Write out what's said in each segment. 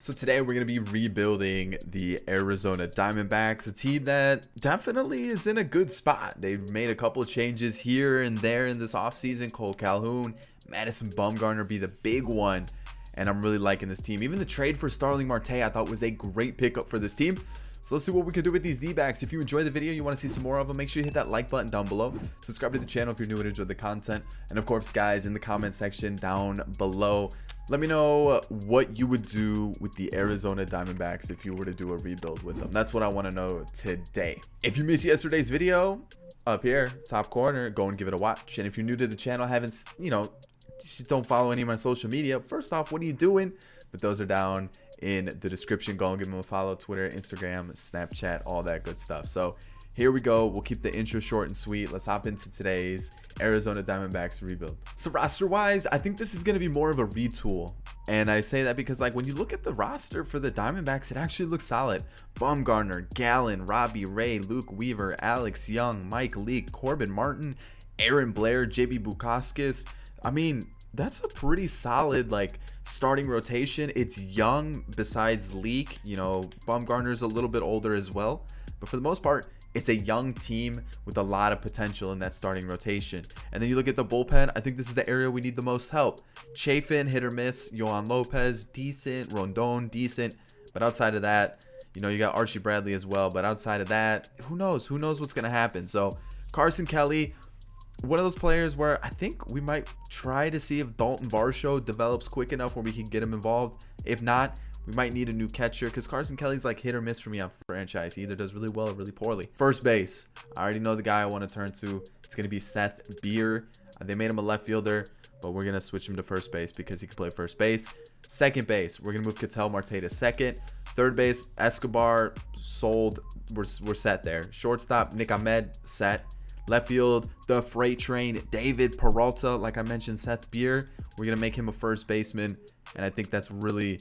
So today we're going to be rebuilding the Arizona Diamondbacks, a team that definitely is in a good spot. They've made a couple changes here and there in this offseason. Cole Calhoun, Madison Bumgarner be the big one, and I'm really liking this team. Even the trade for Starling Marte I thought was a great pickup for this team. So let's see what we can do with these D-backs. If you enjoyed the video, you want to see some more of them, make sure you hit that like button down below. Subscribe to the channel if you're new and enjoy the content. And of course, guys, in the comment section down below, let me know what you would do with the Arizona Diamondbacks if you were to do a rebuild with them. That's what I want to know today. If you missed yesterday's video, up here, top corner, go and give it a watch. And if you're new to the channel, haven't, just don't follow any of my social media, first off, what are you doing? But those are down in the description. Go and give them a follow: Twitter, Instagram, Snapchat, all that good stuff. So here we go. We'll keep the intro short and sweet. Let's hop into today's Arizona Diamondbacks rebuild. So roster wise, I think this is going to be more of a retool. And I say that because, like, when you look at the roster for the Diamondbacks, it actually looks solid. Bumgarner, Gallen, Robbie Ray, Luke Weaver, Alex Young, Mike Leake, Corbin Martin, Aaron Blair, JB Bukauskas. I mean, that's a pretty solid, like, starting rotation. It's young besides Leake. Bumgarner's a little bit older as well. But for the most part, it's a young team with a lot of potential in that starting rotation. And then you look at the bullpen. I think this is the area we need the most help. Chafin, hit or miss. Yohan Lopez, decent. Rondon, decent. But outside of that, you got Archie Bradley as well. But outside of that, who knows? Who knows what's going to happen? So Carson Kelly, one of those players where I think we might try to see if Dalton Varsho develops quick enough where we can get him involved. If not, we might need a new catcher because Carson Kelly's like hit or miss for me on franchise. He either does really well or really poorly. First base, I already know the guy I want to turn to. It's going to be Seth Beer. They made him a left fielder, but we're going to switch him to first base because he can play first base. Second base, we're going to move Ketel Marte to second. Third base, Escobar sold. We're set there. Shortstop, Nick Ahmed, set. Left field, the freight train, David Peralta. Like I mentioned, Seth Beer. We're going to make him a first baseman, and I think that's really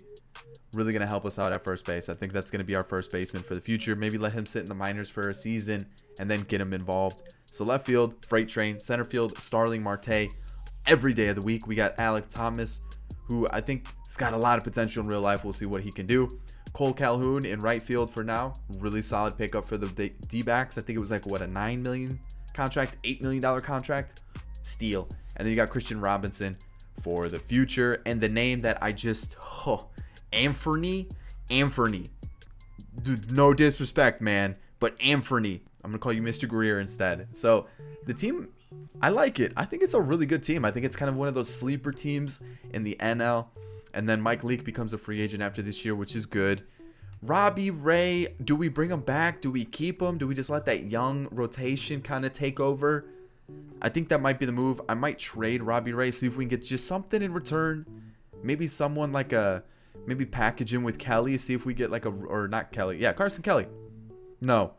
going to help us out at first base. I think that's going to be our first baseman for the future. Maybe let him sit in the minors for a season and then get him involved. So left field, freight train. Center field, Starling Marte. Every day of the week, we got Alec Thomas, who I think has got a lot of potential in real life. We'll see what he can do. Cole Calhoun in right field for now. Really solid pickup for the D-backs. I think it was like, what, a $9 million contract, $8 million contract? Steal. And then you got Christian Robinson for the future. And the name that I just... Anthony. Dude, no disrespect, man, but Anthony. I'm gonna call you Mr. Greer instead. So the team, I like it. I think it's a really good team. I think it's kind of one of those sleeper teams in the NL. And then Mike Leake becomes a free agent after this year, which is good. Robbie Ray, do we bring him back? Do we keep him? Do we just let that young rotation kind of take over? I think that might be the move. I might trade Robbie Ray, see if we can get just something in return. Maybe someone like maybe package him with Kelly, see if we get like or not Kelly. Yeah, Carson Kelly. No.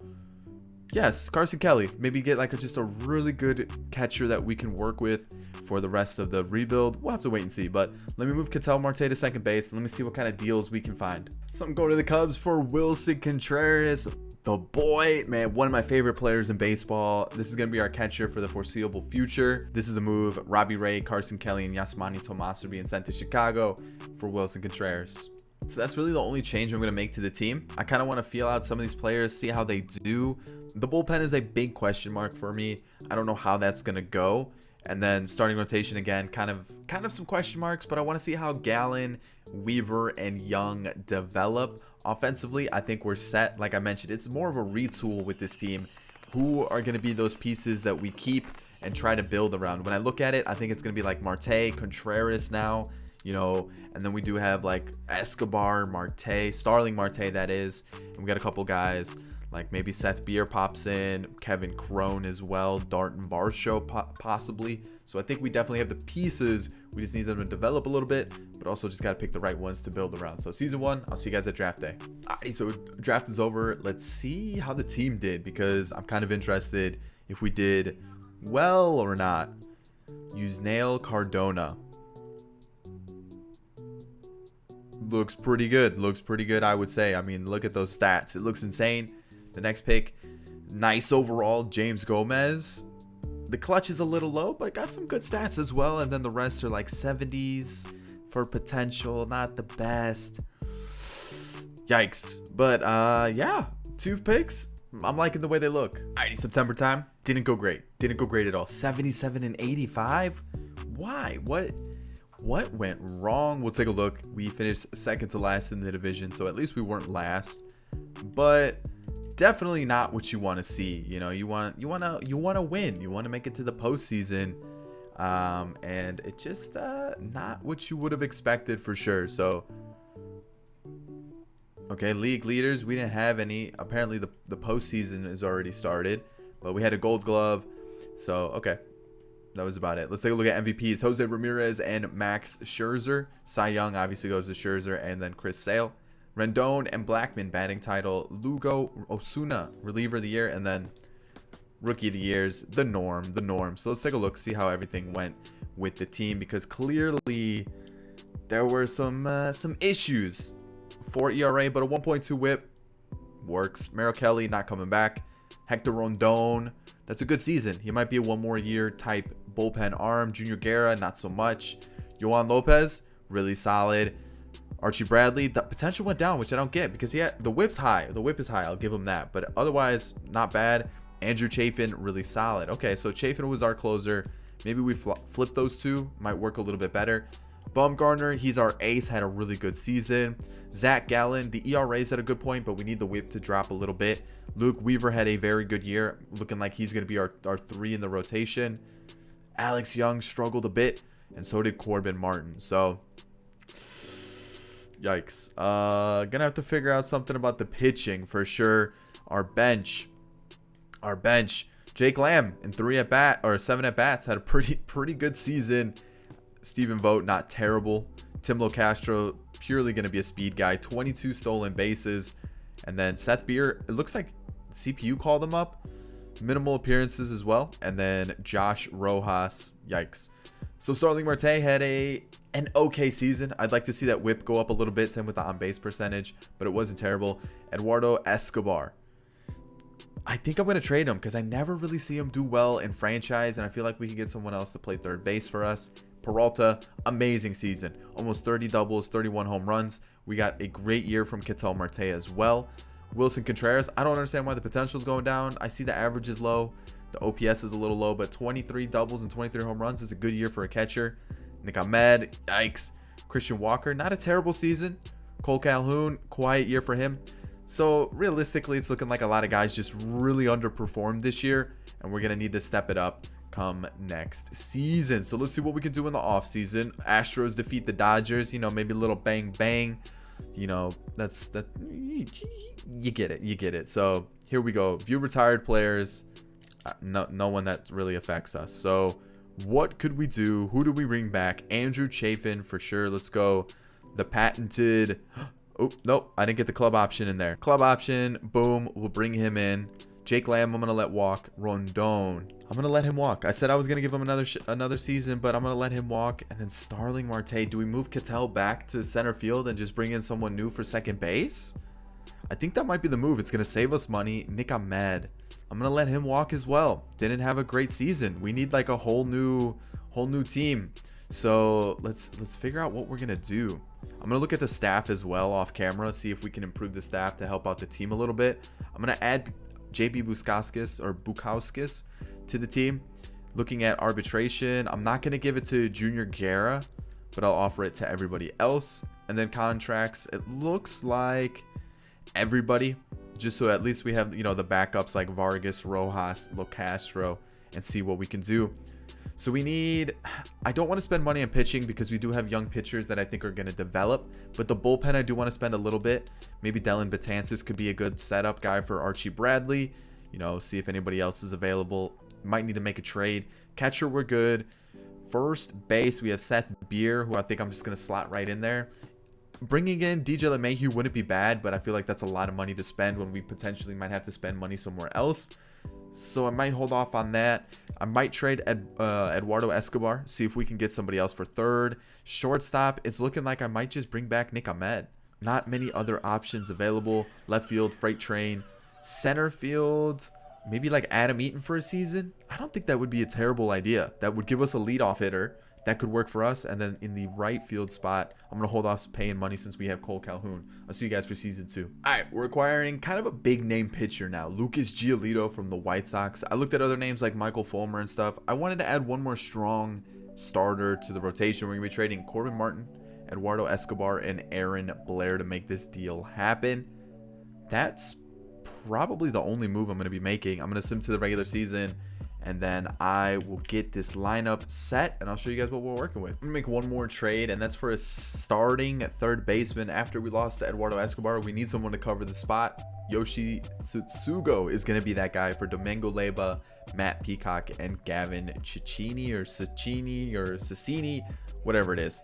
Yes, Carson Kelly. Maybe get like just a really good catcher that we can work with for the rest of the rebuild. We'll have to wait and see. But let me move Ketel Marte to second base. And let me see what kind of deals we can find. So I'm going to the Cubs for Wilson Contreras. The boy, man, one of my favorite players in baseball. This is going to be our catcher for the foreseeable future. This is the move. Robbie Ray, Carson Kelly, and Yasmani Tomas are being sent to Chicago for Wilson Contreras. So that's really the only change I'm going to make to the team. I kind of want to feel out some of these players, see how they do. The bullpen is a big question mark for me. I don't know how that's going to go. And then starting rotation again, kind of some question marks, but I want to see how Gallen, Weaver, and Young develop. Offensively, I think we're set. Like I mentioned, it's more of a retool with this team. Who are going to be those pieces that we keep and try to build around? When I look at it, I think it's going to be like Marte, Contreras now, and then we do have like Escobar, Marte, Starling Marte, that is. And we got a couple guys like maybe Seth Beer pops in, Kevin Crone as well, Dalton Varsho possibly. So I think we definitely have the pieces. We just need them to develop a little bit, but also just got to pick the right ones to build around. So season 1, I'll see you guys at draft day. Alrighty, so draft is over. Let's see how the team did, because I'm kind of interested if we did well or not. Yusniel Cardona. Looks pretty good, I would say. I mean, look at those stats. It looks insane. The next pick, nice overall, James Gomez. The clutch is a little low, but got some good stats as well. And then the rest are like 70s for potential, not the best. Yikes. But yeah, 2 picks. I'm liking the way they look. Alrighty, September time. Didn't go great. Didn't go great at all. 77 and 85. Why? What went wrong? We'll take a look. We finished second to last in the division, so at least we weren't last. But definitely not what you want to see. You know, you want to win. You want to make it to the postseason. And it just not what you would have expected for sure. So okay, league leaders, we didn't have any. Apparently the postseason is already started, but we had a gold glove. So okay, that was about it. Let's take a look at MVPs. Jose Ramirez and Max Scherzer. Cy Young obviously goes to Scherzer, and then Chris Sale. Rendon and Blackman batting title. Lugo Osuna reliever of the year, and then rookie of the year's the norm. So let's take a look, see how everything went with the team, because clearly there were some issues for ERA, but a 1.2 whip works. Merrill Kelly not coming back. Hector Rondon, that's a good season. He might be a 1 more year type bullpen arm. Junior Guerra, not so much. Yohan Lopez, really solid. Archie Bradley, the potential went down, which I don't get, because the whip's high. The whip is high, I'll give him that, but otherwise not bad. Andrew Chafin, really solid. Okay, so Chafin was our closer. Maybe we flip those two, might work a little bit better. Bumgarner, he's our ace, had a really good season. Zach Gallen, the ERA's at a good point, but we need the whip to drop a little bit. Luke Weaver had a very good year, looking like he's going to be our 3 in the rotation. Alex Young struggled a bit, and so did Corbin Martin. So yikes. Gonna have to figure out something about the pitching for sure. Our bench, Jake Lamb in 7 at bats had a pretty good season. Stephen Vogt, not terrible. Tim Locastro, purely going to be a speed guy. 22 stolen bases. And then Seth Beer, it looks like CPU called him up. Minimal appearances as well. And then Josh Rojas, yikes. So Starling Marte had an okay season. I'd like to see that whip go up a little bit, same with the on-base percentage, but it wasn't terrible. Eduardo Escobar, I think I'm going to trade him because I never really see him do well in franchise, and I feel like we can get someone else to play third base for us. Peralta, amazing season. Almost 30 doubles, 31 home runs. We got a great year from Ketel Marte as well. Wilson Contreras, I don't understand why the potential is going down. I see the average is low. The OPS is a little low, but 23 doubles and 23 home runs is a good year for a catcher. Nick Ahmed, yikes. Christian Walker, not a terrible season. Cole Calhoun, quiet year for him. So realistically, it's looking like a lot of guys just really underperformed this year, and we're going to need to step it up come next season. So let's see what we can do in the offseason. Astros defeat the Dodgers, you know, maybe a little bang bang. You know, you get it. So here we go. View retired players. No one that really affects us. So what could we do? Who do we bring back? Andrew Chafin for sure. Let's go. The patented. Oh, nope. I didn't get the club option in there. Club option. Boom. We'll bring him in. Jake Lamb, I'm going to let walk. Rondon, I'm going to let him walk. I said I was going to give him another season, but I'm going to let him walk. And then Starling Marte. Do we move Ketel back to center field and just bring in someone new for second base? I think that might be the move. It's going to save us money. Nick Ahmed, I'm going to let him walk as well. Didn't have a great season. We need like a whole new team. So let's figure out what we're going to do. I'm going to look at the staff as well off camera, see if we can improve the staff to help out the team a little bit. I'm going to add JB Bukowskis to the team. Looking at arbitration, I'm not going to give it to Junior Guerra, but I'll offer it to everybody else. And then contracts, it looks like everybody, just so at least we have, you know, the backups like Vargas, Rojas, Locastro, and see what we can do. So I don't want to spend money on pitching because we do have young pitchers that I think are going to develop, but the bullpen I do want to spend a little bit. Maybe Dylan Betances could be a good setup guy for Archie Bradley. You know, see if anybody else is available. Might need to make a trade. Catcher, we're good. First base, we have Seth Beer, who I think I'm just going to slot right in there. Bringing in DJ LeMahieu wouldn't be bad, but I feel like that's a lot of money to spend when we potentially might have to spend money somewhere else. So I might hold off on that. I might trade Eduardo Escobar, see if we can get somebody else for third. Shortstop, it's looking like I might just bring back Nick Ahmed. Not many other options available. Left field, Freight Train. Center field, maybe like Adam Eaton for a season. I don't think that would be a terrible idea. That would give us a leadoff hitter that could work for us. And then in the right field spot, I'm going to hold off paying money since we have Cole Calhoun. I'll see you guys for season 2. All right, we're acquiring kind of a big name pitcher now. Lucas Giolito from the White Sox. I looked at other names like Michael Fulmer and stuff. I wanted to add one more strong starter to the rotation. We're going to be trading Corbin Martin, Eduardo Escobar, and Aaron Blair to make this deal happen. That's probably the only move I'm going to be making. I'm going to sim to the regular season, and then I will get this lineup set, and I'll show you guys what we're working with. I'm going to make one more trade, and that's for a starting third baseman. After we lost to Eduardo Escobar, we need someone to cover the spot. Yoshi Tsutsugo is going to be that guy for Domingo Leyba, Matt Peacock, and Gavin Cicchini or Cicchini, whatever it is.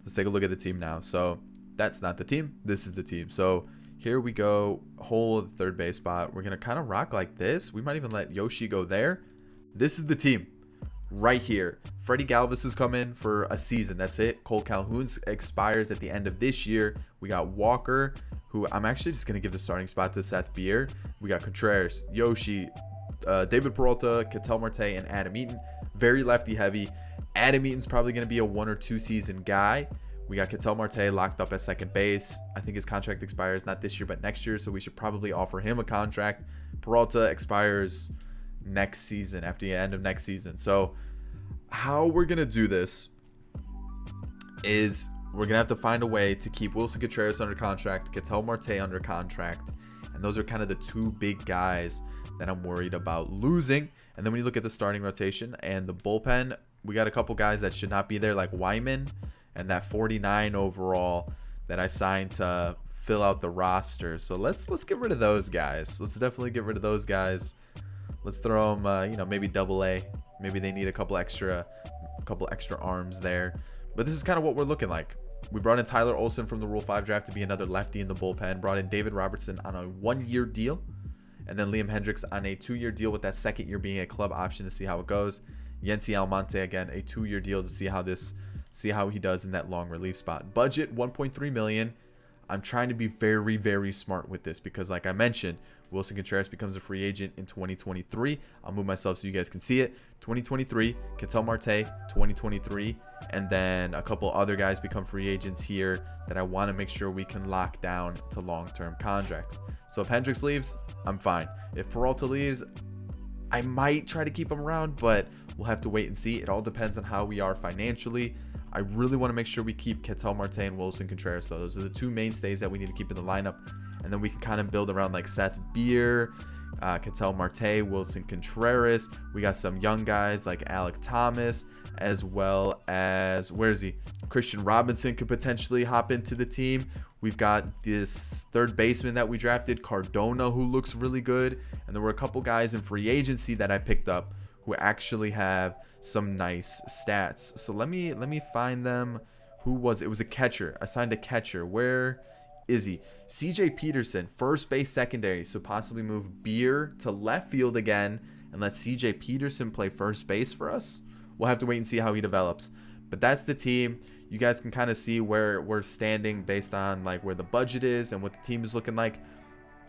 Let's take a look at the team now. So that's not the team. This is the team. So here we go. Whole third base spot. We're going to kind of rock like this. We might even let Yoshi go there. This is the team right here. Freddie Galvis is coming for a season. That's it. Cole Calhoun's expires at the end of this year. We got Walker, who I'm actually just going to give the starting spot to Seth Beer. We got Contreras, Yoshi, David Peralta, Ketel Marte, and Adam Eaton. Very lefty heavy. Adam Eaton's probably going to be a 1 or 2 season guy. We got Ketel Marte locked up at second base. I think his contract expires not this year, but next year, so we should probably offer him a contract. Peralta expires next season, after the end of next season. So how we're going to do this is we're going to have to find a way to keep Wilson Contreras under contract, Ketel Marte under contract, and those are kind of the 2 big guys that I'm worried about losing. And then when you look at the starting rotation and the bullpen, we got a couple guys that should not be there, like Wyman and that 49 overall that I signed to fill out the roster. So let's get rid of those guys. Let's definitely get rid of those guys. Let's throw them, maybe double A. Maybe they need a couple extra arms there. But this is kind of what we're looking like. We brought in Tyler Olson from the Rule 5 draft to be another lefty in the bullpen. Brought in David Robertson on a 1-year deal. And then Liam Hendricks on a 2-year deal, with that second year being a club option to see how it goes. Yency Almonte, again, a 2-year deal to see how he does in that long relief spot. Budget $1.3 million. I'm trying to be very, very smart with this because, like I mentioned, Wilson Contreras becomes a free agent in 2023. I'll move myself so you guys can see it. 2023, Ketel Marte, 2023, and then a couple other guys become free agents here that I want to make sure we can lock down to long-term contracts. So if Hendricks leaves, I'm fine. If Peralta leaves, I might try to keep him around, but we'll have to wait and see. It all depends on how we are financially. I really want to make sure we keep Ketel Marte and Wilson Contreras, though. Those are the 2 mainstays that we need to keep in the lineup. And then we can kind of build around like Seth Beer, Ketel Marte, Wilson Contreras. We got some young guys like Alec Thomas, as well as, where is he? Christian Robinson could potentially hop into the team. We've got this third baseman that we drafted, Cardona, who looks really good. And there were a couple guys in free agency that I picked up who actually have some nice stats. So let me find them. Who was it? It was a catcher. I signed a catcher. Where is he? CJ Peterson, first base secondary. So possibly move Beer to left field again and let CJ Peterson play first base for us. We'll have to wait and see how he develops. But that's the team. You guys can kind of see where we're standing based on like where the budget is and what the team is looking like.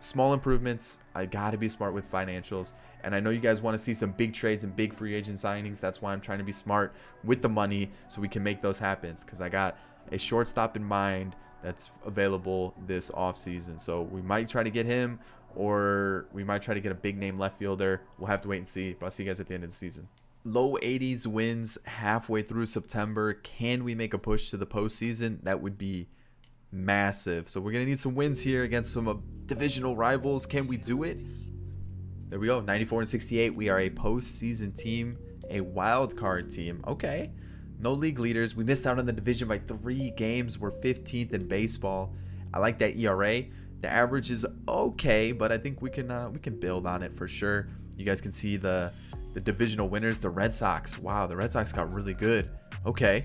Small improvements. I got to be smart with financials. And I know you guys want to see some big trades and big free agent signings. That's why I'm trying to be smart with the money so we can make those happen. Because I got a shortstop in mind that's available this offseason. So we might try to get him, or we might try to get a big name left fielder. We'll have to wait and see. But I'll see you guys at the end of the season. Low 80s wins halfway through September. Can we make a push to the postseason? That would be massive. So we're going to need some wins here against some divisional rivals. Can we do it? There we go. 94-68. We are a postseason team, a wild card team. Okay. No league leaders. We missed out on the division by 3 games. We're 15th in baseball. I like that ERA. The average is okay, but I think we can build on it for sure. You guys can see the divisional winners, the Red Sox. Wow, the Red Sox got really good. Okay.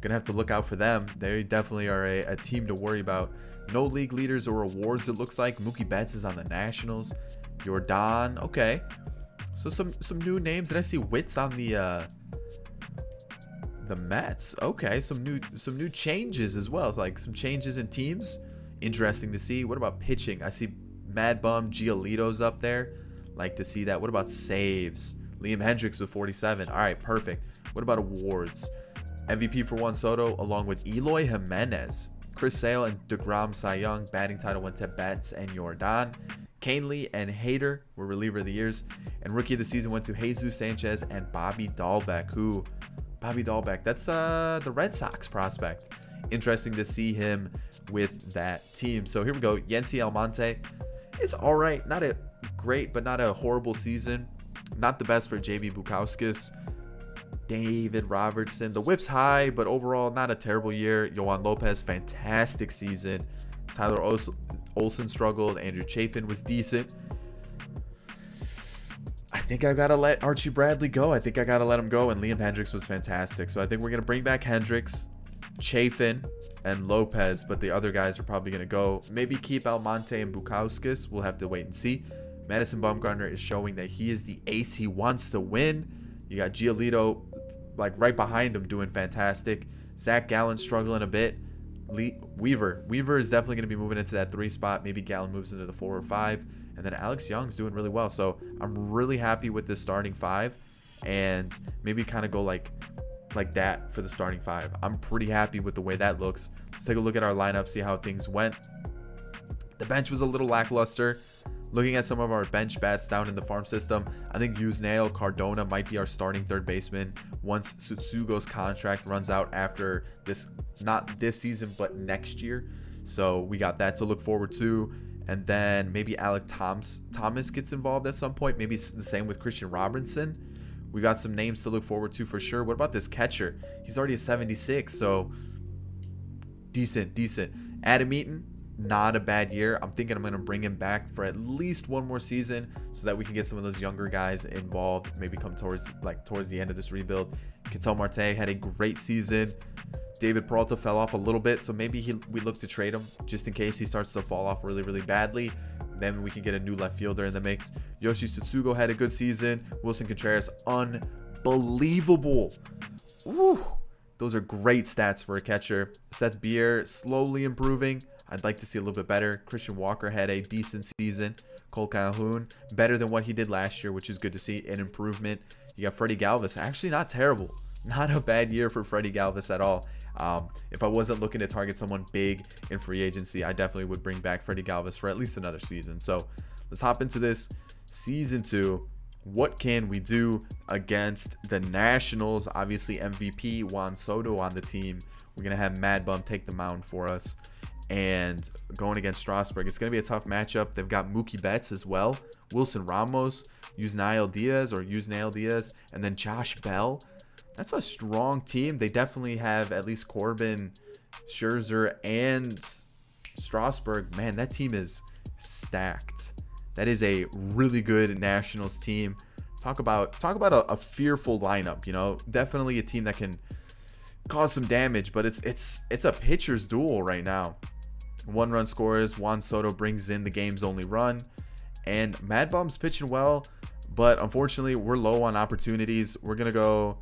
Gonna have to look out for them. They definitely are a team to worry about. No league leaders or awards, it looks like. Mookie Betts is on the Nationals. Jordan, okay. So some new names. Did I see Wits on the Mets? Okay, some new changes as well. It's like some changes in teams. Interesting to see. What about pitching? I see Mad Bum Giolito's up there. Like to see that. What about saves? Liam Hendricks with 47. All right, perfect. What about awards? MVP for Juan Soto, along with Eloy Jimenez. Chris Sale and DeGrom Cy Young. Batting title went to Betts and Jordan. Canely and Hader were reliever of the years. And rookie of the season went to Jesus Sanchez and Bobby Dahlbeck, that's the Red Sox prospect. Interesting to see him with that team. So here we go. Yency Almonte. It's all right. Not a great, but not a horrible season. Not the best for JB Bukowskis. David Robertson. The whip's high, but overall not a terrible year. Yohan Lopez, fantastic season. Tyler Olson struggled. Andrew Chafin was decent. I think I got to let Archie Bradley go. And Liam Hendricks was fantastic. So I think we're going to bring back Hendricks, Chafin, and Lopez. But the other guys are probably going to go. Maybe keep Almonte and Bukowskis. We'll have to wait and see. Madison Bumgarner is showing that he is the ace. He wants to win. You got Giolito like right behind him doing fantastic. Zach Gallen struggling a bit. Weaver is definitely going to be moving into that 3 spot. Maybe Gallen moves into the 4 or 5. And then Alex Young's doing really well. So I'm really happy with this starting 5. And maybe kind of go like that for the starting 5. I'm pretty happy with the way that looks. Let's take a look at our lineup, see how things went. The bench was a little lackluster. Looking at some of our bench bats down in the farm system, I think Yusniel Cardona might be our starting third baseman once Tsutsugo's contract runs out after this, not this season, but next year. So we got that to look forward to. And then maybe Alec Thomas gets involved at some point. Maybe it's the same with Christian Robinson. We got some names to look forward to for sure. What about this catcher? He's already a 76, so decent. Adam Eaton, not a bad year. I'm thinking I'm going to bring him back for at least one more season so that we can get some of those younger guys involved. Maybe come towards the end of this rebuild. Ketel Marte had a great season. David Peralta fell off a little bit, so maybe we look to trade him just in case he starts to fall off really badly. Then we can get a new left fielder in the mix. Yoshi Tsutsugo had a good season. Wilson Contreras, unbelievable. Woo. Those are great stats for a catcher. Seth Beer, slowly improving. I'd like to see a little bit better. Christian Walker had a decent season. Cole Calhoun, better than what he did last year, which is good to see, an improvement. You got Freddie Galvis, actually not terrible. Not a bad year for Freddie Galvis at all. If I wasn't looking to target someone big in free agency, I definitely would bring back Freddie Galvis for at least another season. So let's hop into this season 2. What can we do against the Nationals? Obviously MVP Juan Soto on the team. We're going to have Mad Bum take the mound for us. And going against Strasburg, it's going to be a tough matchup. They've got Mookie Betts as well. Wilson Ramos, Yusniel Diaz, and then Josh Bell. That's a strong team. They definitely have at least Corbin, Scherzer, and Strasburg. Man, that team is stacked. That is a really good Nationals team. Talk about a fearful lineup. You know, definitely a team that can cause some damage, but it's a pitcher's duel right now. 1-run scores. Juan Soto brings in the game's only run, and Mad Bum's pitching well, but unfortunately we're low on opportunities. We're gonna go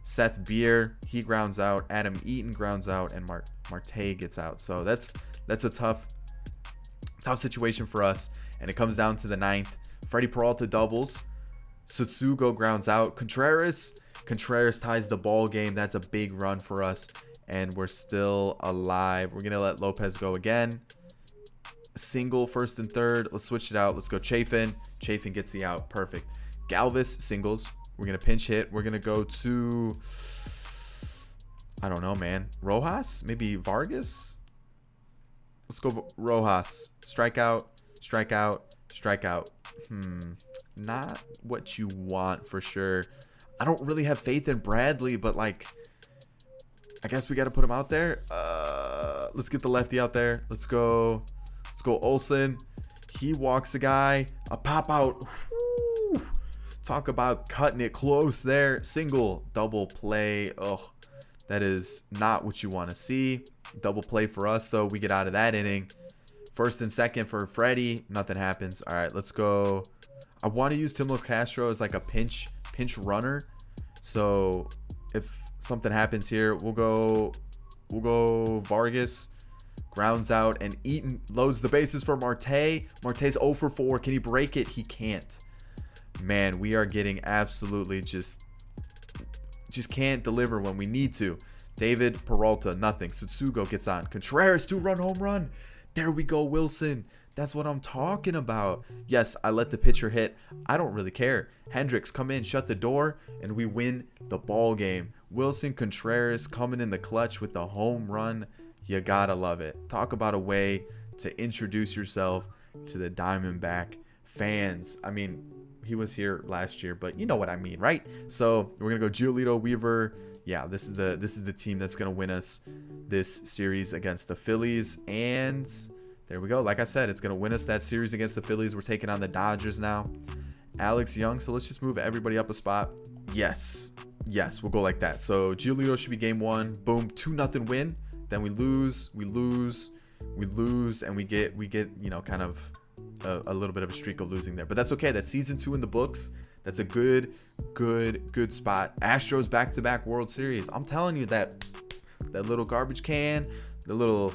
Seth Beer, he grounds out. Adam Eaton grounds out, and Marte gets out. So that's a tough situation for us. And it comes down to the 9th. Freddie Peralta doubles. Tsutsugo grounds out. Contreras ties the ball game. That's a big run for us, and we're still alive. We're gonna let Lopez go again. Single first and third. Let's switch it out. Let's go Chafin. Chafin gets the out. Perfect. Galvis singles. We're going to pinch hit. We're going to go to, I don't know, man. Rojas? Maybe Vargas? Let's go Rojas. Strikeout. Not what you want for sure. I don't really have faith in Bradley, but like, I guess we got to put him out there. Let's get the lefty out there. Let's go Olsen. He walks a guy. A pop out. Woo. Talk about cutting it close there. Single, double play. Oh, that is not what you want to see. Double play for us, though. We get out of that inning. First and second for Freddie. Nothing happens. All right, let's go. I want to use Timlo Castro as like a pinch runner. So if something happens here, we'll go Vargas. Grounds out, and Eaton loads the bases for Marte. Marte's 0 for 4. Can he break it? He can't. Man, we are getting absolutely just can't deliver when we need to. David Peralta, nothing. Tsutsugo gets on. Contreras, 2-run home run. There we go, Wilson. That's what I'm talking about. Yes, I let the pitcher hit. I don't really care. Hendricks, come in, shut the door, and we win the ball game. Wilson Contreras coming in the clutch with the home run. You gotta love it. Talk about a way to introduce yourself to the Diamondback fans. I mean, he was here last year, but you know what I mean, right? So we're gonna go Giolito, Weaver. Yeah, this is the team that's gonna win us this series against the Phillies. And there we go. Like I said, it's gonna win us that series against the Phillies. We're taking on the Dodgers now. Alex Young. So let's just move everybody up a spot. Yes, we'll go like that. So Giolito should be game 1. Boom, 2-0 win. Then we lose, and we get you know, kind of a little bit of a streak of losing there, but that's okay. That's season 2 in the books. That's a good spot. Astros back-to-back World Series. I'm telling you, that little garbage can, the little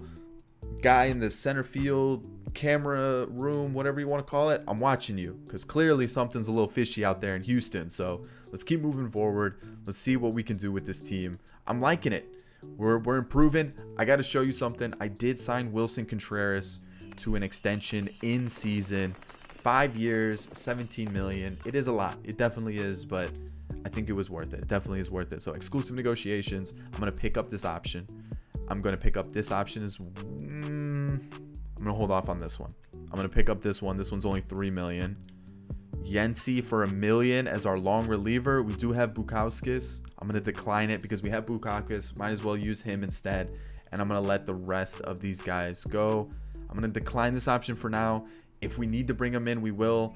guy in the center field camera room, whatever you want to call it, I'm watching you, because clearly something's a little fishy out there in Houston. So let's keep moving forward. Let's see what we can do with this team. I'm liking it. We're improving. I got to show you something. I did sign Wilson Contreras to an extension in season, 5 years, 17 million. It is a lot. It definitely is, but I think it was worth it. It definitely is worth it. So exclusive negotiations. I'm going to pick up this option. I'm going to pick up this option as I'm going to hold off on this one. I'm going to pick up this one. This one's only 3 million. Yency for $1 million as our long reliever. We do have Bukauskas. I'm going to decline it because we have Bukauskas. Might as well use him instead. And I'm going to let the rest of these guys go. I'm going to decline this option for now. If we need to bring them in, we will.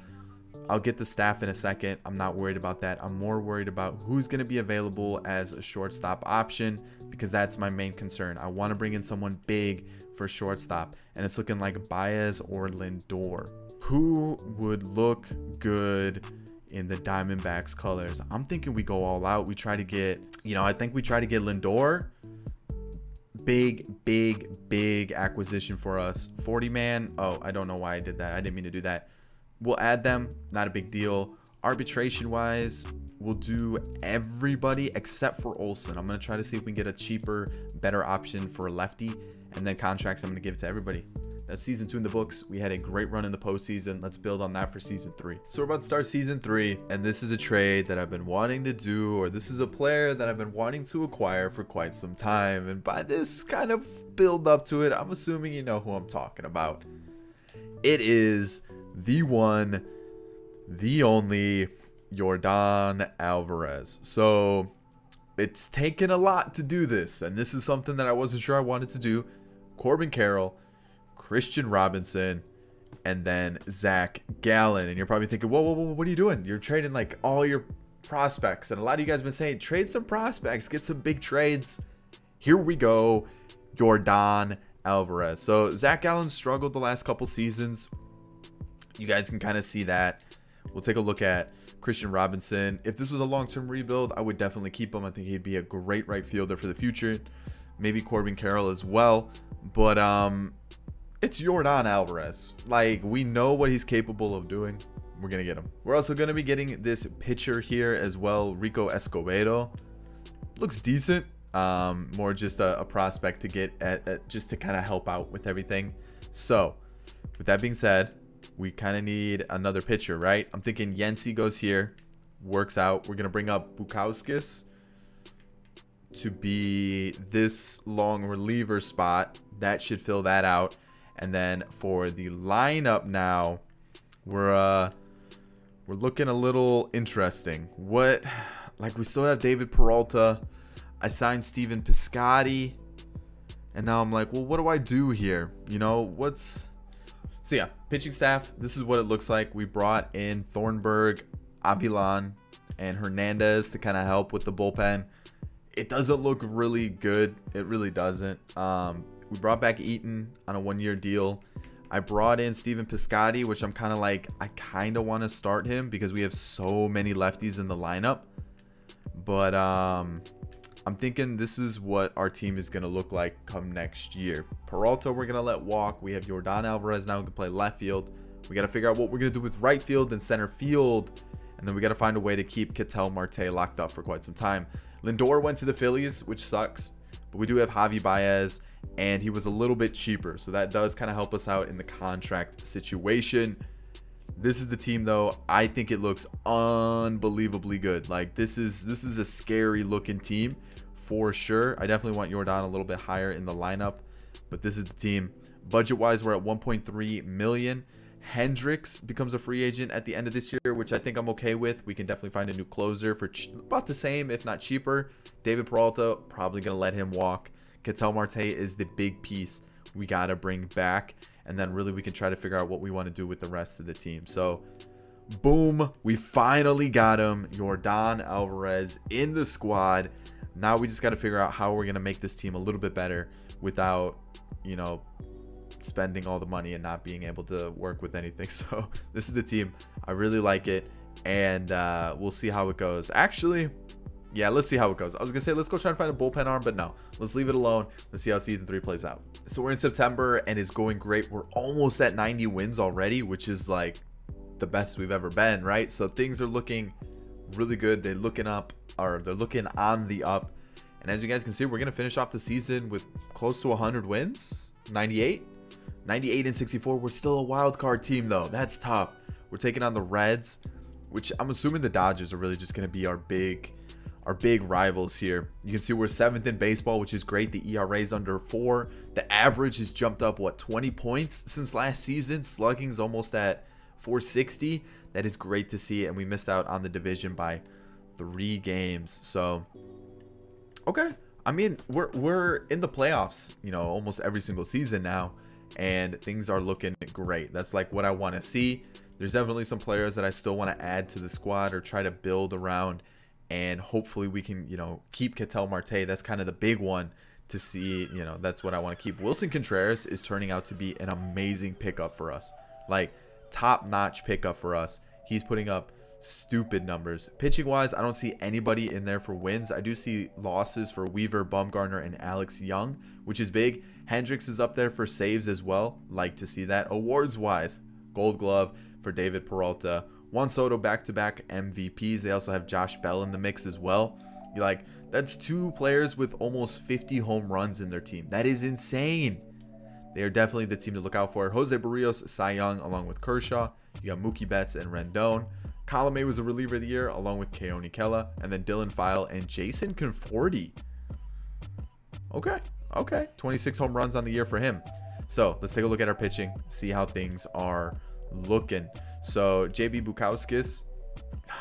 I'll get the staff in a second. I'm not worried about that. I'm more worried about who's going to be available as a shortstop option, because that's my main concern. I want to bring in someone big for shortstop, and it's looking like Baez or Lindor. Who would look good in the Diamondbacks colors? I'm thinking we go all out. We try to get, I think we try to get Lindor. Big acquisition for us. 40-man. Oh, I don't know why I did that. I didn't mean to do that. We'll add them. Not a big deal. Arbitration-wise, we'll do everybody except for Olsen. I'm going to try to see if we can get a cheaper, better option for a lefty. And then contracts, I'm going to give it to everybody. That's season 2 in the books. We had a great run in the postseason. Let's build on that for season 3. So we're about to start season 3, and this is a trade that I've been wanting to do, or this is a player that I've been wanting to acquire for quite some time. And by this kind of build up to it, I'm assuming you know who I'm talking about. It is the one, the only Yordan Alvarez. So it's taken a lot to do this, and this is something that I wasn't sure I wanted to do. Corbin Carroll, Christian Robinson, and then Zach Gallen. And you're probably thinking, whoa, what are you doing? You're trading like all your prospects. And a lot of you guys have been saying, trade some prospects, get some big trades. Here we go, Yordan Alvarez. So Zach Gallen struggled the last couple seasons. You guys can kind of see that. We'll take a look at Christian Robinson. If this was a long-term rebuild, I would definitely keep him. I think he'd be a great right fielder for the future. Maybe Corbin Carroll as well. But it's Yordan Alvarez. Like, we know what he's capable of doing. We're going to get him. We're also going to be getting this pitcher here as well, Rico Escobedo. Looks decent. More just a prospect to get at just to kind of help out with everything. So, with that being said, we kind of need another pitcher, right? I'm thinking Yency goes here. Works out. We're going to bring up Bukauskas to be this long reliever spot. That should fill that out. And then for the lineup now, we're looking a little interesting. We still have David Peralta. I signed Steven Piscotty. And now I'm like, well, what do I do here? So yeah, pitching staff, this is what it looks like. We brought in Thornburg, Avilan, and Hernandez to kind of help with the bullpen. It doesn't look really good. It really doesn't. We brought back Eaton on a 1-year deal. I brought in Steven Piscotty, which I'm kind of like, I kind of want to start him because we have so many lefties in the lineup. But I'm thinking this is what our team is going to look like come next year. Peralta, we're going to let walk. We have Yordan Alvarez now who can play left field. We got to figure out what we're going to do with right field and center field. And then we got to find a way to keep Ketel Marte locked up for quite some time. Lindor went to the Phillies, which sucks. but we do have Javi Baez, and he was a little bit cheaper, so that does kind of help us out in the contract situation. This is the team, though. I think it looks unbelievably good. Like, this is a scary looking team for sure. I definitely want Jordan a little bit higher in the lineup, but this is the team. Budget wise, we're at 1.3 million. Hendricks becomes a free agent at the end of this year, which I think I'm okay with. We can definitely find a new closer for about the same, if not cheaper. David Peralta, probably gonna let him walk. Ketel Marte is the big piece we gotta bring back, and then really we can try to figure out what we want to do with the rest of the team. So boom, we finally got him, Jordan Alvarez, in the squad. Now we just got to figure out how we're gonna make this team a little bit better without, you know, spending all the money and not being able to work with anything. So this is the team. I really like it, and we'll see how it goes. Actually, yeah, let's see how it goes. I was gonna say let's go try and find a bullpen arm, but no, let's leave it alone. Let's see how season 3 plays out. So we're in September and it's going great. We're almost at 90 wins already, which is like the best we've ever been, right? So things are looking really good. They're looking up, or they're looking on the up. And as you guys can see, we're gonna finish off the season with close to 100 wins. 98 and 64. We're still a wild card team, though. That's tough. We're taking on the Reds, which I'm assuming the Dodgers are really just going to be our big rivals here. You can see we're 7th in baseball, which is great. The ERA is under 4. The average has jumped up, what, 20 points since last season? Slugging's almost at 460. That is great to see, and we missed out on the division by 3 games. So, okay. I mean, we're in the playoffs, you know, almost every single season now, and things are looking great. That's like what I want to see. There's definitely some players that I still want to add to the squad or try to build around, and hopefully we can, you know, keep Ketel Marte. That's kind of the big one to see, you know, that's what I want to keep. Wilson Contreras is turning out to be an amazing pickup for us, like top-notch pickup for us. He's putting up stupid numbers. Pitching wise, I don't see anybody in there for wins. I do see losses for Weaver, Bumgarner, and Alex Young, which is big. Hendricks is up there for saves as well. Like to see that. Awards wise, Gold Glove for David Peralta, Juan Soto back-to-back MVPs. They also have Josh Bell in the mix as well. You're like, that's 2 players with almost 50 home runs in their team. That is insane. They are definitely the team to look out for. Jose Barrios, Cy Young, along with Kershaw. You got Mookie Betts and Rendon. Colomé was a reliever of the year, along with Keone Kela, and then Dylan File and Jason Conforti. Okay. 26 home runs on the year for him. So let's take a look at our pitching, see how things are looking. So JB Bukowskis,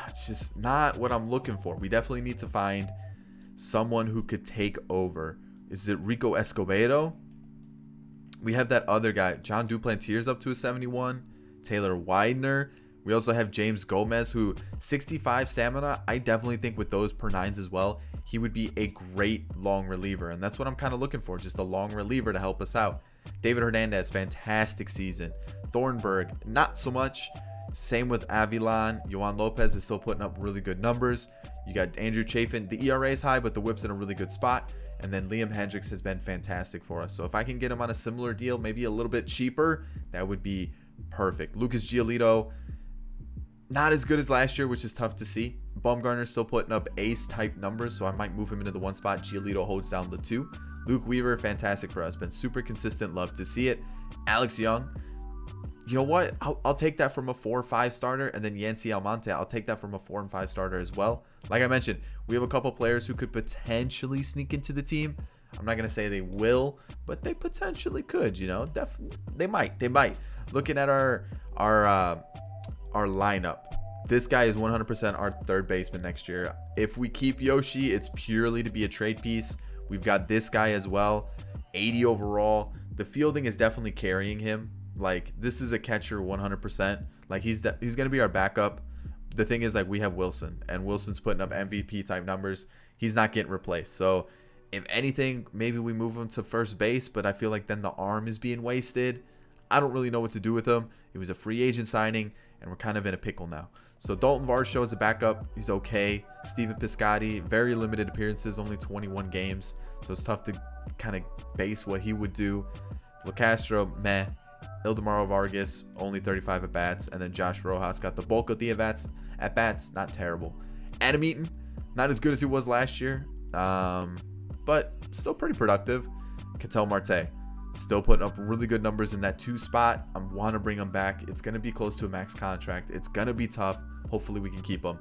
it's just not what I'm looking for. We definitely need to find someone who could take over. Is it Rico Escobedo? We have that other guy, John Duplantiers, up to a 71. Taylor Widener. We also have James Gomez, who 65 stamina. I definitely think with those per 9s as well, he would be a great long reliever. And that's what I'm kind of looking for, just a long reliever to help us out. David Hernandez, fantastic season. Thornburg, not so much. Same with Avilan. Yohan Lopez is still putting up really good numbers. You got Andrew Chafin. The ERA is high, but the whip's in a really good spot. And then Liam Hendricks has been fantastic for us. So if I can get him on a similar deal, maybe a little bit cheaper, that would be perfect. Lucas Giolito, not as good as last year, which is tough to see. Bumgarner's still putting up ace-type numbers, so I might move him into the 1 spot. Giolito holds down the 2. Luke Weaver, fantastic for us. Been super consistent. Love to see it. Alex Young, you know what? I'll take that from a 4 or 5 starter. And then Yancy Almonte, I'll take that from a 4 and 5 starter as well. Like I mentioned, we have a couple players who could potentially sneak into the team. I'm not going to say they will, but they potentially could, you know. Definitely, they might. Looking at our lineup, this guy is 100% our 3rd baseman next year. If we keep Yoshi, it's purely to be a trade piece. We've got this guy as well, 80 overall. The fielding is definitely carrying him. Like, this is a catcher 100%. Like, he's going to be our backup. The thing is, like, we have Wilson, and Wilson's putting up MVP type numbers. He's not getting replaced. So if anything, maybe we move him to first base, but I feel like then the arm is being wasted. I don't really know what to do with him. It was a free agent signing, and we're kind of in a pickle now. So Dalton Varsho is a backup. He's okay. Steven Piscotty, very limited appearances, only 21 games. So it's tough to kind of base what he would do. LeCastro, meh. Ildemaro Vargas, only 35 at-bats. And then Josh Rojas got the bulk of the at-bats. Not terrible. Adam Eaton, not as good as he was last year. But but still pretty productive. Ketel Marte, still putting up really good numbers in that 2 spot. I want to bring him back. It's going to be close to a max contract. It's going to be tough. Hopefully we can keep him.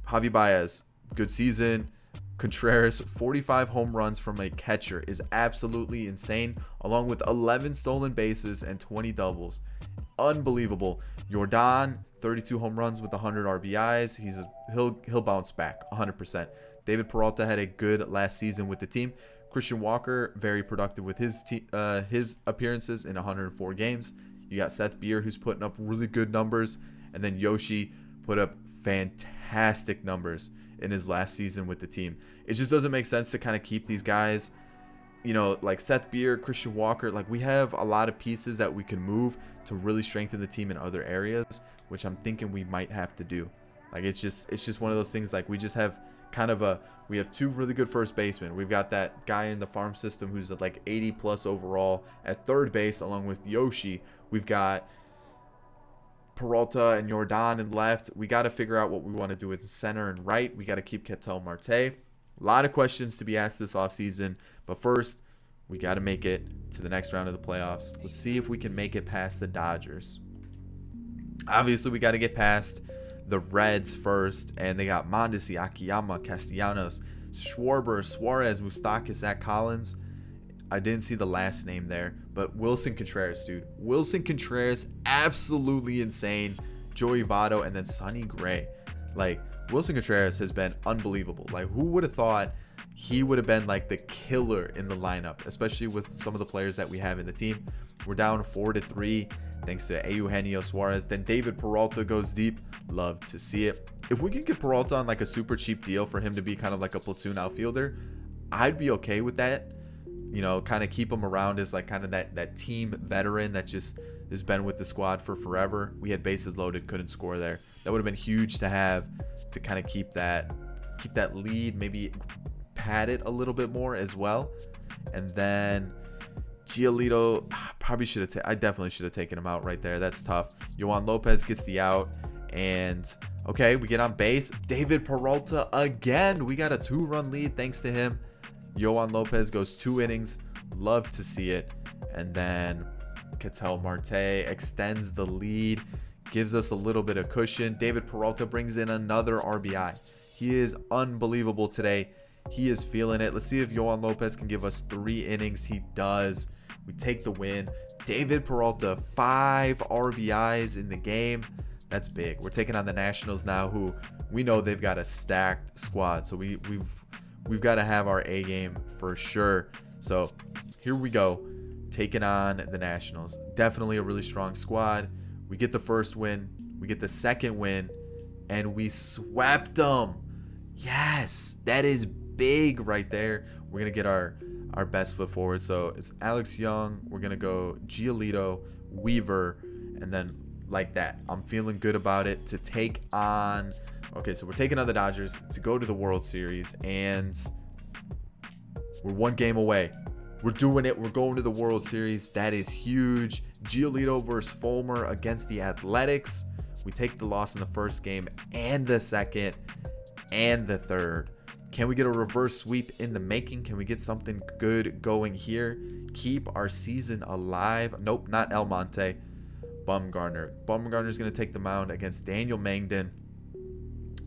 Javi Baez, good season. Contreras, 45 home runs from a catcher is absolutely insane, along with 11 stolen bases and 20 doubles. Unbelievable. Jordan, 32 home runs with 100 RBIs. He'll bounce back 100%. David Peralta had a good last season with the team. Christian Walker, very productive with his appearances in 104 games. You got Seth Beer, who's putting up really good numbers, and then Yoshi put up fantastic numbers in his last season with the team. It just doesn't make sense to kind of keep these guys, you know, like Seth Beer, Christian Walker. Like, we have a lot of pieces that we can move to really strengthen the team in other areas, which I'm thinking we might have to do. Like, it's just one of those things. Like, we just have kind of we have 2 really good first basemen. We've got that guy in the farm system who's at like 80 plus overall at third base, along with Yoshi. We've got Peralta and Jordan in left. We got to figure out what we want to do with center and right. We got to keep Ketel Marte. A lot of questions to be asked this offseason, but first we got to make it to the next round of the playoffs. Let's see if we can make it past the Dodgers. Obviously, we got to get past the Reds first, and they got Mondesi, Akiyama, Castellanos, Schwarber, Suarez, Moustakas, Zach Collins. I didn't see the last name there, but Wilson Contreras, dude. Wilson Contreras, absolutely insane. Joey Votto, and then Sonny Gray. Like, Wilson Contreras has been unbelievable. Like, who would have thought he would have been like the killer in the lineup, especially with some of the players that we have in the team. We're down 4-3 thanks to Eugenio Suarez. Then David Peralta goes deep. Love to see it. If we can get Peralta on like a super cheap deal for him to be kind of like a platoon outfielder, I'd be okay with that. You know, kind of keep him around as like kind of that team veteran that just has been with the squad for forever. We had bases loaded, couldn't score there. That would have been huge to have, to kind of keep that lead, maybe pad it a little bit more as well. And then Giolito, I definitely should have taken him out right there. That's tough. Yohan Lopez gets the out, and okay, we get on base. David Peralta again. We got a 2-run lead thanks to him. Yohan Lopez goes 2 innings. Love to see it. And then Ketel Marte extends the lead, gives us a little bit of cushion. David Peralta brings in another RBI. He is unbelievable today. He is feeling it. Let's see if Yohan Lopez can give us 3 innings. He does. We take the win. David Peralta, 5 RBIs in the game. That's big. We're taking on the Nationals now, who we know they've got a stacked squad. So we've got to have our A game for sure. So here we go, taking on the Nationals. Definitely a really strong squad. We get the first win. We get the second win, and we swept them. Yes, that is big right there. We're going to get our best foot forward. So it's Alex Young. We're going to go Giolito, Weaver, and then like that. I'm feeling good about it to take on. Okay, so we're taking on the Dodgers to go to the World Series, and we're 1 game away. We're doing it. We're going to the World Series. That is huge. Giolito versus Fulmer against the Athletics. We take the loss in the first game and the second and the third. Can we get a reverse sweep in the making? Can we get something good going here? Keep our season alive. Nope, not El Monte. Bumgarner. Bumgarner's going to take the mound against Daniel Mangden.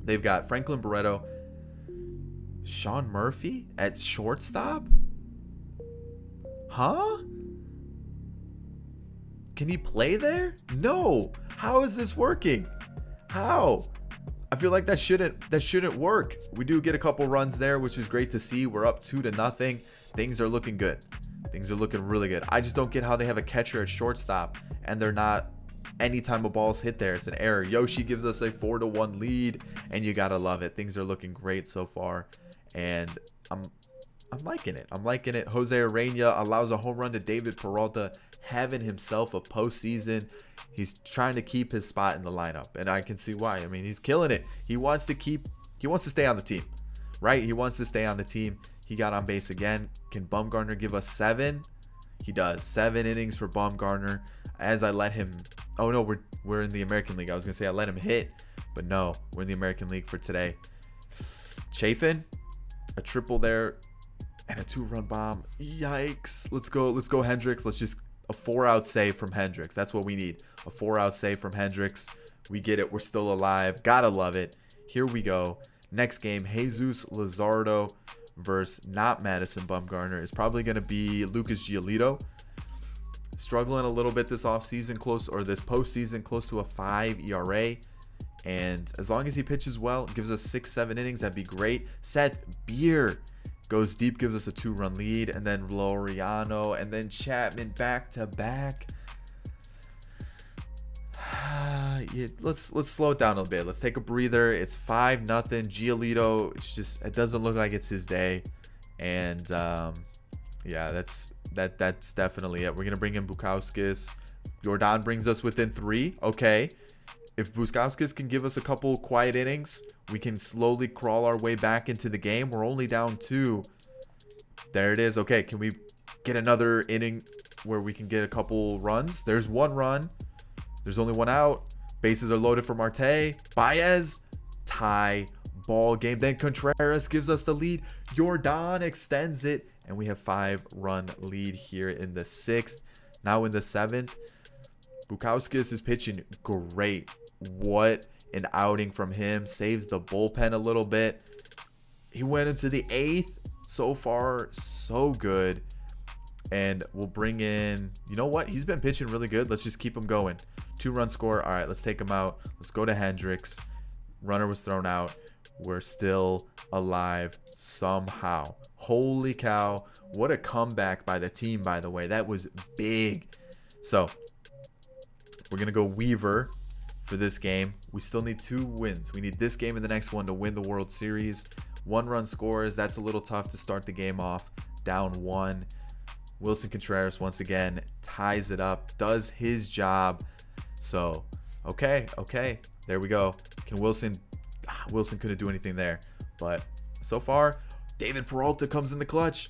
They've got Franklin Barreto. Sean Murphy at shortstop? Huh? Can he play there? No. How is this working? How? I feel like that shouldn't work. We do get a couple runs there, which is great to see. We're up 2-0. Things are looking good. Things are looking really good. I just don't get how they have a catcher at shortstop and they're not, anytime a ball's hit there, it's an error. Yoshi gives us a 4-1 lead, and you gotta love it. Things are looking great so far, and I'm liking it. I'm liking it. Jose Arena allows a home run to David Peralta, having himself a postseason. He's trying to keep his spot in the lineup, and I can see why. I mean, he's killing it. He wants to stay on the team, right? He wants to stay on the team. He got on base again. Can Bumgarner give us 7? He does. 7 innings for Bumgarner. As I let him, oh no, we're in the American League. I was gonna say I let him hit, but no, we're in the American League for today. Chafin, a triple there. And a 2-run bomb. Yikes. Let's go Hendricks. Let's just a 4-out save from Hendricks. That's what we need. A 4-out save from Hendricks. We get it. We're still alive. Gotta love it. Here we go. Next game, Jesus Luzardo versus not Madison Bumgarner. Is probably going to be Lucas Giolito. Struggling a little bit this offseason, this postseason, close to a 5 ERA. And as long as he pitches well, gives us 6-7 innings, that'd be great. Seth Beer goes deep, gives us a 2-run lead. And then Laureano and then Chapman back to back. Yeah, let's slow it down a bit. Let's take a breather. It's 5-0. Giolito, it doesn't look like it's his day. And yeah, that's definitely it. We're gonna bring in Bukauskas. Jordan brings us within 3. Okay. If Bukauskas can give us a couple quiet innings, we can slowly crawl our way back into the game. We're only down 2. There it is. Okay, can we get another inning where we can get a couple runs? There's 1 run. There's only 1 out. Bases are loaded for Marte. Baez. Tie ball game. Then Contreras gives us the lead. Jordan extends it. And we have 5-run lead here in the 6th. Now in the 7th. Bukauskas is pitching great. What an outing from him. Saves the bullpen a little bit. He went into the 8th. So far, so good. And we'll bring in, you know what? He's been pitching really good. Let's just keep him going. 2-run score. All right, let's take him out. Let's go to Hendricks. Runner was thrown out. We're still alive somehow. Holy cow. What a comeback by the team, by the way. That was big. So, we're going to go Weaver for this game. We still need 2 wins. We need this game and the next one to win the World Series. 1-run scores. That's a little tough to start the game off. Down 1. Wilson Contreras once again ties it up. Does his job. So, okay. There we go. Can Wilson couldn't do anything there. But so far, David Peralta comes in the clutch.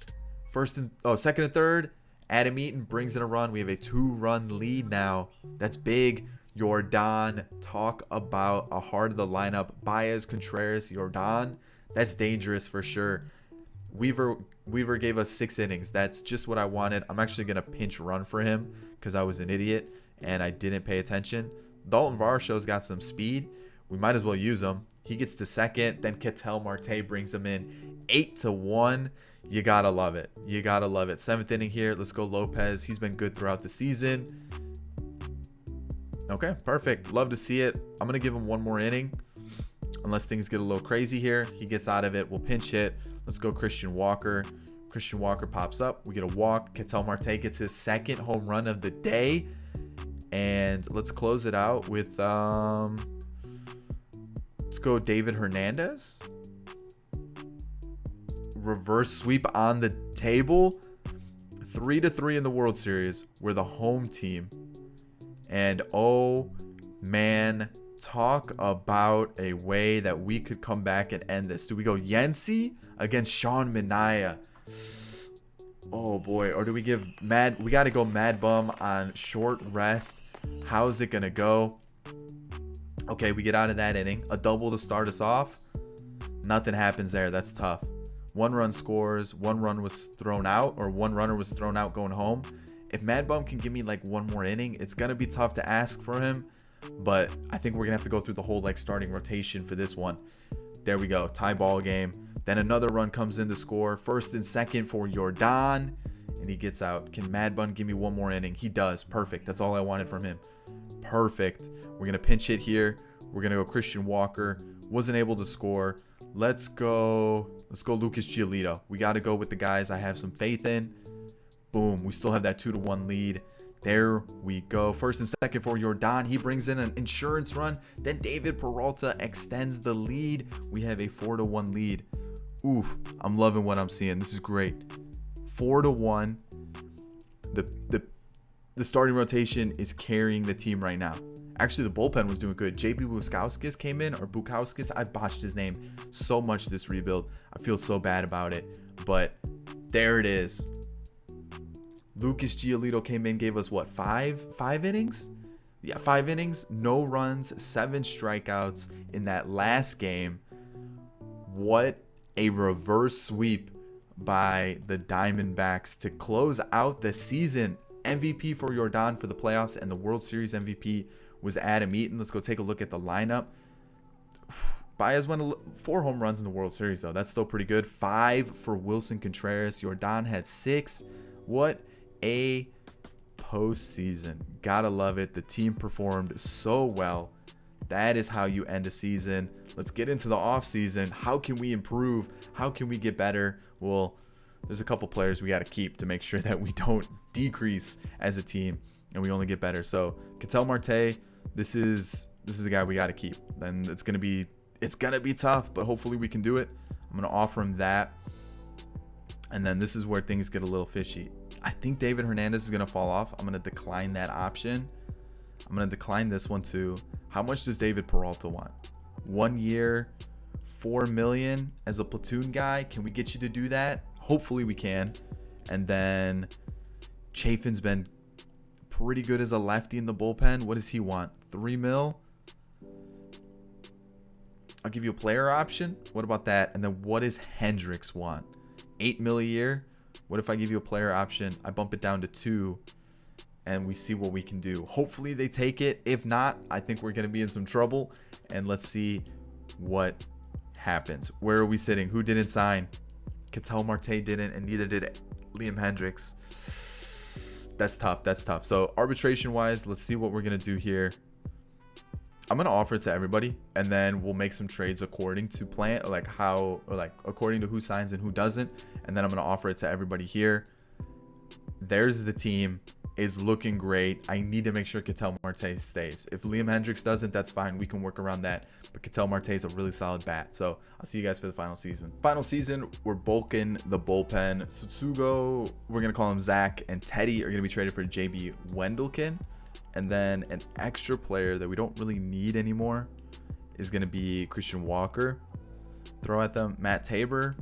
Second and third. Adam Eaton brings in a run. We have a 2-run lead now. That's big. Jordan, talk about a heart of the lineup. Baez, Contreras, Jordan. That's dangerous for sure. Weaver gave us 6 innings. That's just what I wanted. I'm actually going to pinch run for him because I was an idiot and I didn't pay attention. Dalton Varsho's got some speed. We might as well use him. He gets to second. Then Ketel Marte brings him in 8-1. You got to love it. 7th inning here. Let's go Lopez. He's been good throughout the season. Okay, perfect. Love to see it. I'm going to give him 1 more inning. Unless things get a little crazy here. He gets out of it. We'll pinch hit. Let's go Christian Walker. Christian Walker pops up. We get a walk. Ketel Marte gets his 2nd home run of the day. And let's close it out with let's go David Hernandez. Reverse sweep on the table. 3-3 in the World Series. We're the home team. And oh man, talk about a way that we could come back and end this. Do we go Yency against Sean Manaea? Oh boy. Or do we give we got to go Mad Bum on short rest. How's it going to go? Okay, we get out of that inning. A double to start us off. Nothing happens there. That's tough. 1 run scores. 1 run was thrown out, or 1 runner was thrown out going home. If Mad Bum can give me like 1 more inning, it's going to be tough to ask for him. But I think we're going to have to go through the whole starting rotation for this one. There we go. Tie ball game. Then another run comes in to score. 1st and 2nd for Jordan. And he gets out. Can Mad Bum give me 1 more inning? He does. Perfect. That's all I wanted from him. Perfect. We're going to pinch hit here. We're going to go Christian Walker. Wasn't able to score. Let's go Lucas Giolito. We got to go with the guys I have some faith in. Boom. We still have that 2-1 lead. There we go. 1st and 2nd for Jordan. He brings in an insurance run. Then David Peralta extends the lead. We have a 4-1 lead. Oof. I'm loving what I'm seeing. This is great. 4-1. The starting rotation is carrying the team right now. Actually, the bullpen was doing good. JB Bukauskas came in, or Bukauskas. I botched his name so much this rebuild. I feel so bad about it. But there it is. Lucas Giolito came in, gave us what, 5 innings? Yeah, 5 innings, no runs, 7 strikeouts in that last game. What a reverse sweep by the Diamondbacks to close out the season. MVP for Jordan for the playoffs, and the World Series MVP was Adam Eaton. Let's go take a look at the lineup. Baez went 4 home runs in the World Series, though. That's still pretty good. 5 for Wilson Contreras. Jordan had 6. What a postseason. Gotta love it. The team performed so well. That is how you end a season. Let's get into the offseason. How can we improve? How can we get better? Well, there's a couple players we got to keep to make sure that we don't decrease as a team and we only get better. So Ketel Marte, this is the guy we got to keep. And it's gonna be tough, but hopefully we can do it. I'm gonna offer him that. And then this is where things get a little fishy. I think David Hernandez is gonna fall off. I'm gonna decline that option. I'm gonna decline this one too. How much does David Peralta want? 1 year, $4 million as a platoon guy. Can we get you to do that? Hopefully we can. And then Chafin's been pretty good as a lefty in the bullpen. What does he want? 3 mil? I'll give you a player option. What about that? And then what does Hendricks want? 8 mil a year? What if I give you a player option? I bump it down to 2 and we see what we can do. Hopefully they take it. If not, I think we're going to be in some trouble. And let's see what happens. Where are we sitting? Who didn't sign? Ketel Marte didn't, and neither did Liam Hendricks. That's tough. That's tough. So arbitration wise, let's see what we're going to do here. I'm going to offer it to everybody, and then we'll make some trades according to plan, according to who signs and who doesn't. And then I'm going to offer it to everybody here. There's the team. Is looking great. I need to make sure Ketel Marte stays. If Liam Hendricks doesn't, that's fine. We can work around that. But Ketel Marte is a really solid bat. So I'll see you guys for the final season. Final season, we're bulking the bullpen. Tsutsugo, we're going to call him Zach, and Teddy are going to be traded for JB Wendelken. And then an extra player that we don't really need anymore is going to be Christian Walker. Throw at them. Matt Tabor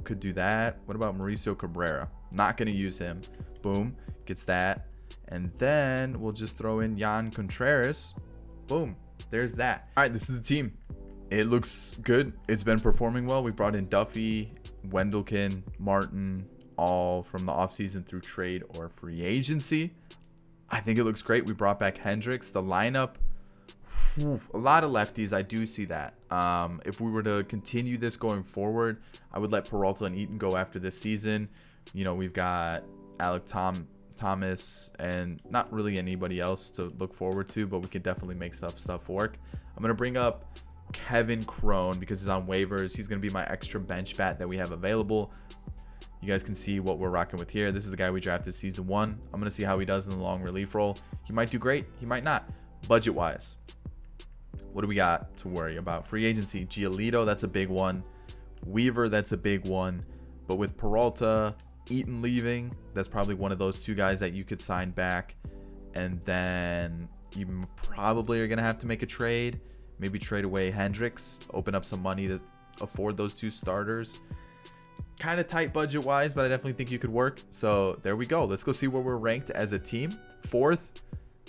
could do that. What about Mauricio Cabrera? Not going to use him. Boom. Gets that. And then we'll just throw in Jan Contreras. Boom. There's that. All right, this is the team. It looks good. It's been performing well. We brought in Duffy, Wendelken, Martin, all from the offseason through trade or free agency. I think it looks great. We brought back Hendricks. The lineup, a lot of lefties. I do see that. If we were to continue this going forward, I would let Peralta and Eaton go after this season. You know, we've got Alec Thomas and not really anybody else to look forward to, but we can definitely make stuff work. I'm going to bring up Kevin Crone because he's on waivers. He's going to be my extra bench bat that we have available. You guys can see what we're rocking with here. This is the guy we drafted season 1. I'm going to see how he does in the long relief role. He might do great. He might not. Budget wise, what do we got to worry about? Free agency, Giolito, that's a big one. Weaver, that's a big one. But with Peralta, Eaton leaving, that's probably one of those 2 guys that you could sign back. And then you probably are going to have to make a trade. Maybe trade away Hendricks, open up some money to afford those 2 starters. Kind of tight budget wise, but I definitely think you could work. So there we go. Let's go see where we're ranked as a team. 4th.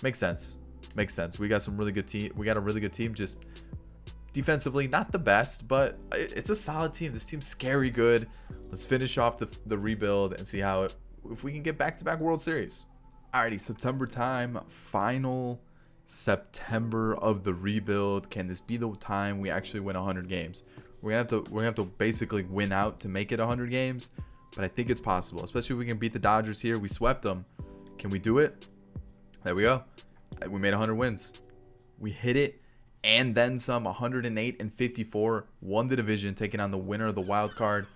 Makes sense. Makes sense. We got some really good team. We got a really good team. Just defensively, not the best, but it's a solid team. This team's scary good. Let's finish off the rebuild and see how if we can get back-to-back World Series. Alrighty, September time. Final September of the rebuild. Can this be the time we actually win 100 games? We're gonna have to basically win out to make it 100 games, but I think it's possible, especially if we can beat the Dodgers here. We swept them. Can we do it? There we go. We made 100 wins. We hit it and then some. 108 and 54. Won the division, taking on the winner of the wild card,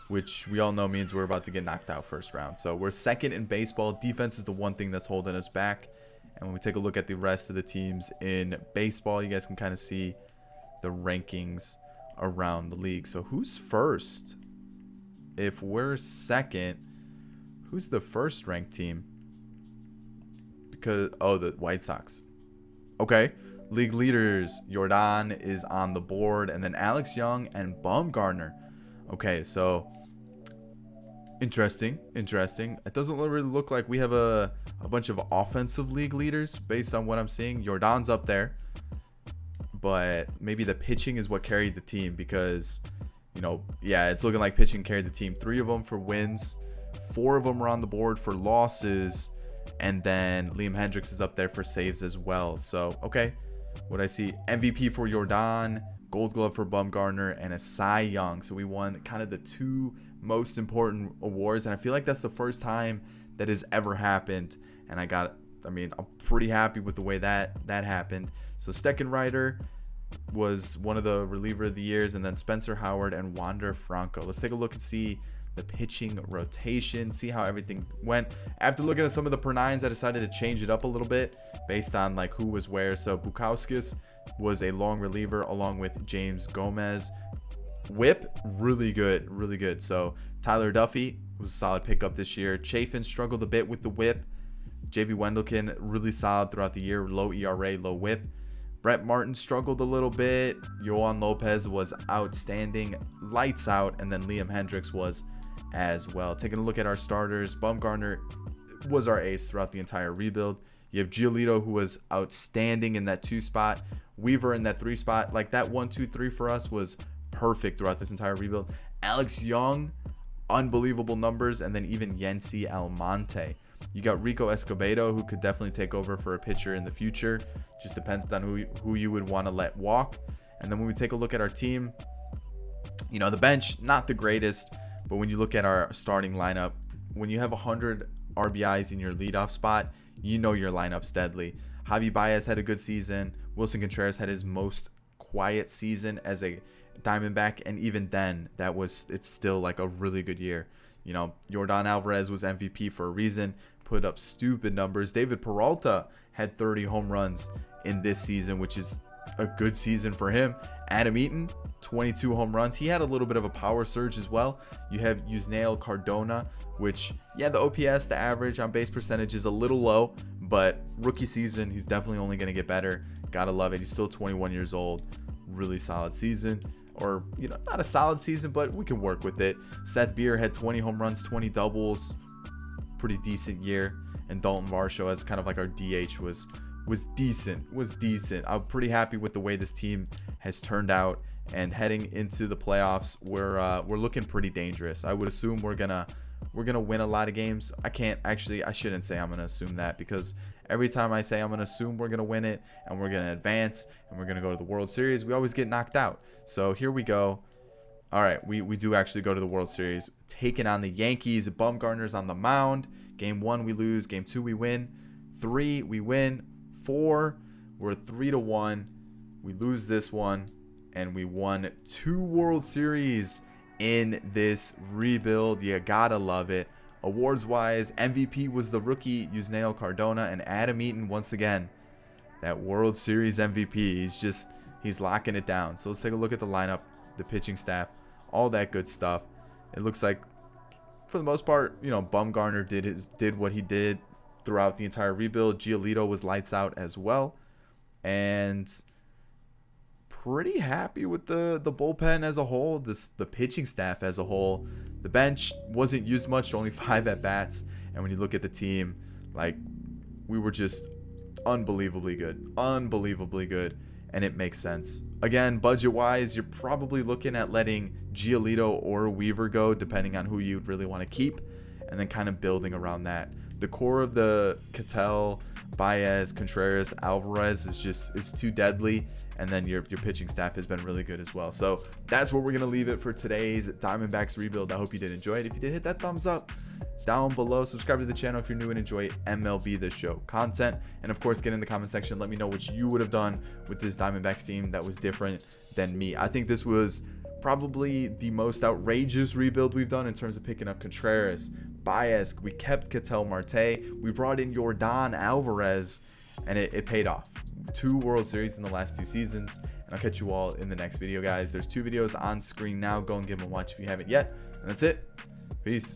which we all know means we're about to get knocked out first round. So we're second in baseball. Defense is the one thing that's holding us back. And when we take a look at the rest of the teams in baseball, you guys can kind of see the rankings around the league. So who's first? If we're second, who's the first ranked team? Because the White Sox. Okay. League leaders, Jordan is on the board, and then Alex Young and Bumgarner. Okay, so interesting. It doesn't really look like we have a bunch of offensive league leaders based on what I'm seeing. Jordan's up there, but maybe the pitching is what carried the team because you know, yeah, it's looking like pitching carried the team. 3 of them for wins, 4 of them are on the board for losses, and then Liam Hendricks is up there for saves as well. So, okay, what I see, MVP for Jordan, Gold Glove for Bumgarner, and a Cy Young. So we won kind of the 2 most important awards, and I feel like that's the first time that has ever happened. And I'm pretty happy with the way that happened. So Steckenrider was one of the reliever of the years, and then Spencer Howard and Wander Franco. Let's take a look and see the pitching rotation, see how everything went. After looking at some of the per-9s, I decided to change it up a little bit based on like who was where. So Bukowskis was a long reliever along with James Gomez. Whip, really good. So Tyler Duffy was a solid pickup this year. Chafin struggled a bit with the whip. JB Wendelken, really solid throughout the year. Low ERA, low whip. Brett Martin struggled a little bit. Yohan Lopez was outstanding, lights out, and then Liam Hendricks was as well. Taking a look at our starters, Bumgarner was our ace throughout the entire rebuild. You have Giolito, who was outstanding in that 2 spot. Weaver in that 3 spot. Like that 1, 2, 3 for us was perfect throughout this entire rebuild. Alex Young, unbelievable numbers, and then even Yency Almonte. You got Rico Escobedo, who could definitely take over for a pitcher in the future. Just depends on who you would want to let walk. And then when we take a look at our team, you know, the bench, not the greatest, but when you look at our starting lineup, when you have 100 RBIs in your leadoff spot, you know your lineup's deadly. Javi Baez had a good season. Wilson Contreras had his most quiet season as a Diamondback, and even then, it's still like a really good year. You know, Yordan Alvarez was MVP for a reason, put up stupid numbers. David Peralta had 30 home runs in this season, which is a good season for him. Adam Eaton, 22 home runs. He had a little bit of a power surge as well. You have Yusniel Cardona, which, yeah, the OPS, the average on base percentage is a little low, but rookie season, he's definitely only going to get better. Gotta love it. He's still 21 years old. Really solid season. Or, you know, not a solid season, but we can work with it. Seth Beer had 20 home runs, 20 doubles. Pretty decent year. And Dalton Varsho as kind of like our DH was decent. I'm pretty happy with the way this team has turned out. And heading into the playoffs, we're looking pretty dangerous. I would assume we're gonna win a lot of games. I shouldn't say I'm gonna assume that, because every time I say I'm going to assume we're going to win it and we're going to advance and we're going to go to the World Series, we always get knocked out. So here we go. All right, we do actually go to the World Series, taking on the Yankees. Bumgarner's on the mound. Game 1, we lose. Game 2, we win. 3, we win. 4, we're 3-1. We lose this one, and we won 2 World Series in this rebuild. You gotta love it. Awards-wise, MVP was the rookie Yusniel Cardona, and Adam Eaton, once again, that World Series MVP. He's locking it down. So let's take a look at the lineup, the pitching staff, all that good stuff. It looks like, for the most part, you know, Bumgarner did what he did throughout the entire rebuild. Giolito was lights out as well, and pretty happy with the bullpen as a whole, the pitching staff as a whole. The bench wasn't used much, only 5 at-bats. And when you look at the team, like, we were just unbelievably good. And it makes sense. Again, budget-wise, you're probably looking at letting Giolito or Weaver go, depending on who you'd really want to keep, and then kind of building around that. The core of the Ketel, Baez, Contreras, Alvarez is too deadly, and then your pitching staff has been really good as well. So that's where we're going to leave it for today's Diamondbacks rebuild. I hope you did enjoy it. If you did, hit that thumbs up down below. Subscribe to the channel if you're new and enjoy MLB The Show content. And of course, get in the comment section. Let me know what you would have done with this Diamondbacks team that was different than me. I think this was probably the most outrageous rebuild we've done in terms of picking up Contreras, Baez. We kept Ketel Marte. We brought in Yordan Alvarez, and it paid off. 2 World Series in the last 2 seasons. And I'll catch you all in the next video, guys. There's 2 videos on screen now. Go and give them a watch if you haven't yet. And that's it. Peace.